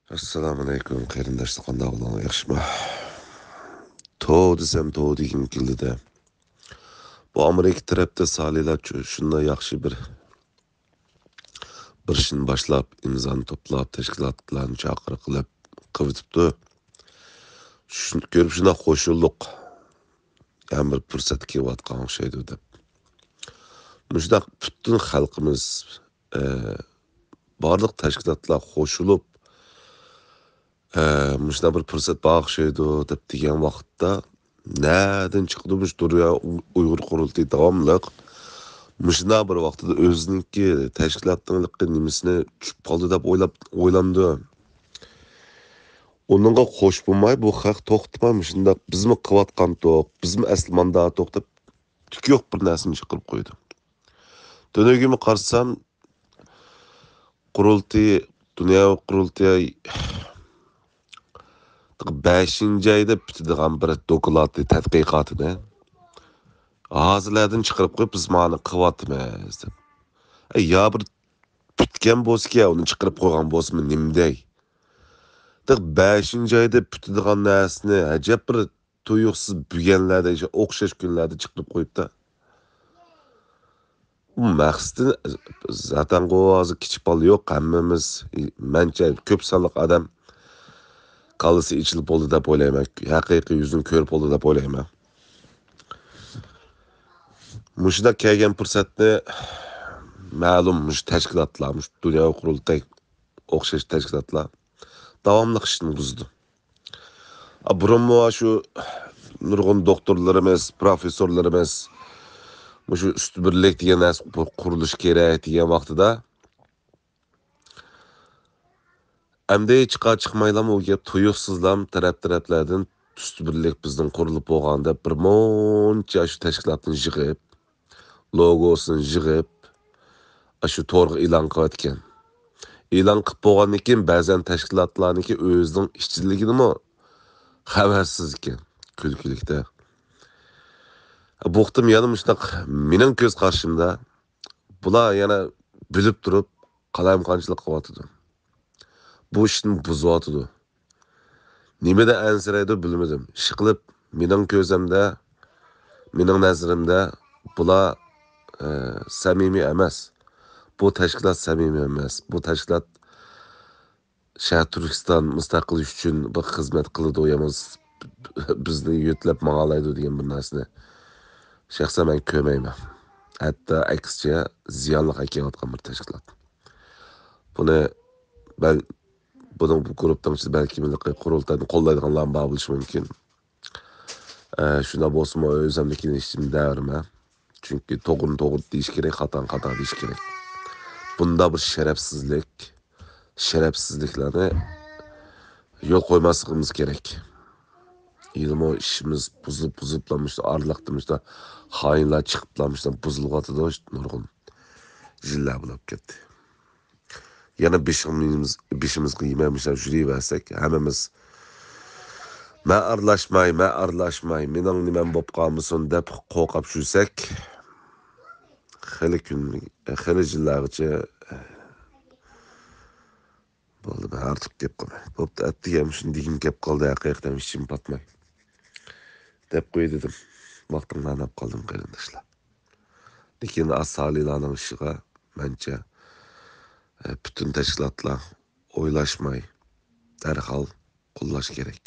Assalamu alaikum, qarindoshlar, qanday bo'lgan, yaxshimi? To desam to degim keldi-da. Bu Amerika tarafda salilar shunday yaxshi bir ishni boshlab, imzoni to'plab, tashkilotlarni chaqirib qilibdi. Shuni ko'rib shuna qo'shildik. Ham bir fursat kelayotgan o'xshaydi deb. Mushundaq butun xalqimiz, barliq tashkilotlar qo'shilib, mushunda bir fursat bag'ishlaydi deb degan vaqtda nereden çıktımış duruya Uygur Kurultayı davamlıq. Müşna bir vaqtida özününki təşkilatçılıqı nimisini düşüp qaldı deb oylandı. Onunla xoş bulmay bu xalq toxtmay müşunda bizmi qıvatqan toq, bizmi əsl mandat toq deb tük yoq bir nərsini çıqırıb qoydu. Dönögümü qarsam Kurultayı, Dünya Kurultayı 5-ci ayda bitadigan bir dokulatı, tədqiqatını hazırlardan çıqırıb qoyub biz mani qıvatmız deb. Ya bir bitken bolsa onu çıqırıb qoyğan bolsa nimdey? 5-ci ayda bitadigan nərsini acab bir tuyuqsuz bügenlərdə, oxşaş günlərdə çıqırıb qoyub da. Bu məqsədin zaten qoğazı kiçik bal yox, həmmimiz məncə köp sanlıq adam qalısı içilib oldu deb oylayman. Haqiqiy yüzünü körüp oldu deb oylayman. Muşda kelgen fursatni ma'lum tashkilotlar, Dünya Kurultayı o'xshash tashkilotlar davomli ishni buzdi. Burunmu shu nurg'un doktorlarimiz, professorlarimiz shu üst birlik degan narsa qurilish kerak degan vaqtida endi chiqmaylarmi u gap tuyuqsizlam taraflardan üst birlik bizning qurilib bo'lgan deb bir muncha shu tashkilotni yig'ib logosini yig'ib shu to'rga e'lon qilayotgan. E'lon qilib bo'lgandan keyin ba'zan tashkilotlarniki o'zining ishchiligini xabarsiz ekan, kulkilikda. Bu vaqtim yana shunaq mening ko'z qarshimda bular yana bilib turib qalamqonchilik qilyotdi. Bu ishni buzyotdi. Nimada ansiraydi bilmadim. Ish qilib mening ko'zimda, mening nazarimda bular samimiy emas. Bu tashkilot samimiy emas. Bu tashkilot Shahar Turkiston mustaqillik uchun bir xizmat qiladi, o'yamiz bizni yo'tlab ma'alaydi degan bir narsani shaxsan men ko'rmayman. Hatta aksicha ziyonli haqiqatgan bir tashkilot. Buni ben bunun bu gruptan işte belki kurultayını kollaydıqanlar bana bilishi mümkün. Şuna bolsun özümdekini işim devrime. Çünkü toğun deyiş gerek, hatan deyiş gerek. Bunda bir şerefsizliklerini yol koymasımız gerek. Yılım o işimiz buzuluplanmıştı, arlaktırmıştı, hainler çıkıplamıştı, buzulgatı da nurgun jiller bulup gitti. Yana bişimiz kıymemişler jüri versek, hemimiz mən arlaşmay, mening nimam bo'lib qolmasin deb qo'rqib yursak, xili yillargacha bo'ldi, men ortiq gap qilmay. Bo'pti, atdigam shuni degim gap qoldi, haqiqatan ishim patmay. Deb qo'y dedim. Vaqtimni anab qoldim qarindoshlar. Lekin asalilarning ishiga mencha bütün tashkilotlar o'ylashmay darhol qo'llash kerak.